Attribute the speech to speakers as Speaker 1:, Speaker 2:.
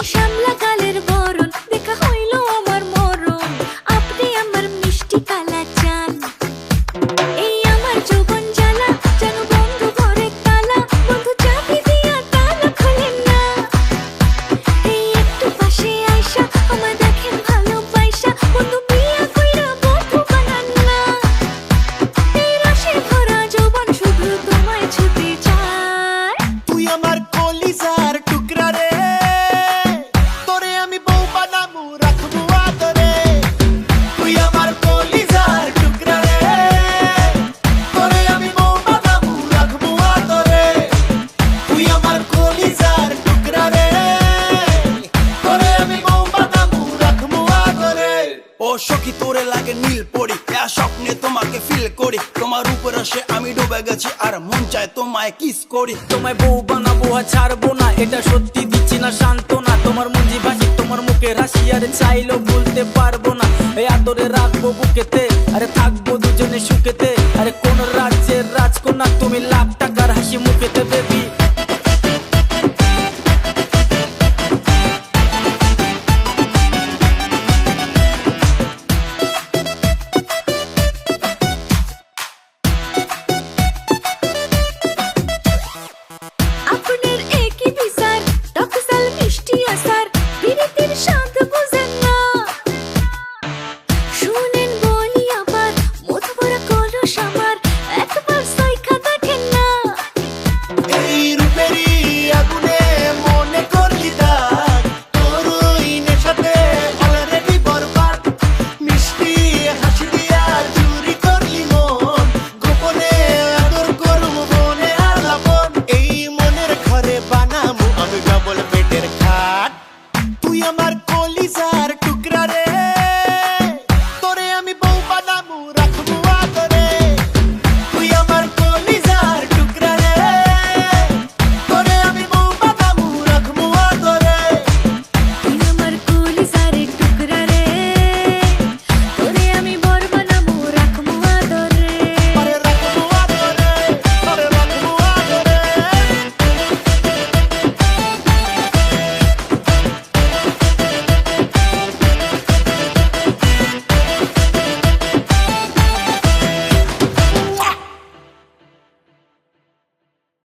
Speaker 1: শ্যামলা কালের বরণ দেখা হইল আমার মরণ, আপনি আমার মিষ্টি কালা চান। এই আমার যৌবন জ্বালা যেন বন্ধু ঘরে তালা, বন্ধু চাবি দিয়া তালা খোলেন না। এই একটু পাশে আইসা আমার দেখেন ভালোবাসা, বন্ধু বিয়া কইরা বন্ধু বানান না। এই রসে ভরা যৌবন শুধু তোমায় ছুতে চায়।
Speaker 2: তুই আমার কলিজার টুকরা রে, তোরে আমি বউ বানামু রাখবো আদরে। তুই আমার কলিজার টুকরা রে, তোরে আমি বউ বানামু রাখবো আদরে। তুই আমার কলিজার টুকরা রে, তোরে আমি বউ বানামু রাখবো আদরে।
Speaker 3: ও সখী তোরে লাগে নীল পরি, স্বপ্নে তোমাকে ফিল করি। তোমার উপর আসে আমি ডুবে গেছি আর মন চায় তোমায় কিস করি।
Speaker 4: তোমায় বউ বানাবো আর ছাড়বো না, এটা সত্যি দিচ্ছি না সান্ত্বনা। তোমার মুঞ্জি ভাসি তোমার মুখে হাসি, আর চাইলেও ভুলতে পারবো না। এই আদরে রাখবো বুকেতে, আরে থাকবো দুজনে সুখেতে। আরে কোন রাজ্যের রাজকন্যা তুমি, লাখ টাকার হাসি মুখেতে বেবি।
Speaker 1: আপনার একই বিচার টকসাল মিষ্টি আসার, বিরতির স্বাদ বুঝেন না। শুনেন বলি আবার মধু ভরা কলস আমার, একবার সইখা দেখেন না।
Speaker 2: এই রূপেরই আগুনে মনে করলি দাগ, তোর ওই নেশাতে অলরেডি বরবাদ। মিষ্টি হাসি দিয়া চুরি করলি মন, গোপনে আদর করবো মনে আর লাপন। এই মনের ঘরে বানামু আমি ডবল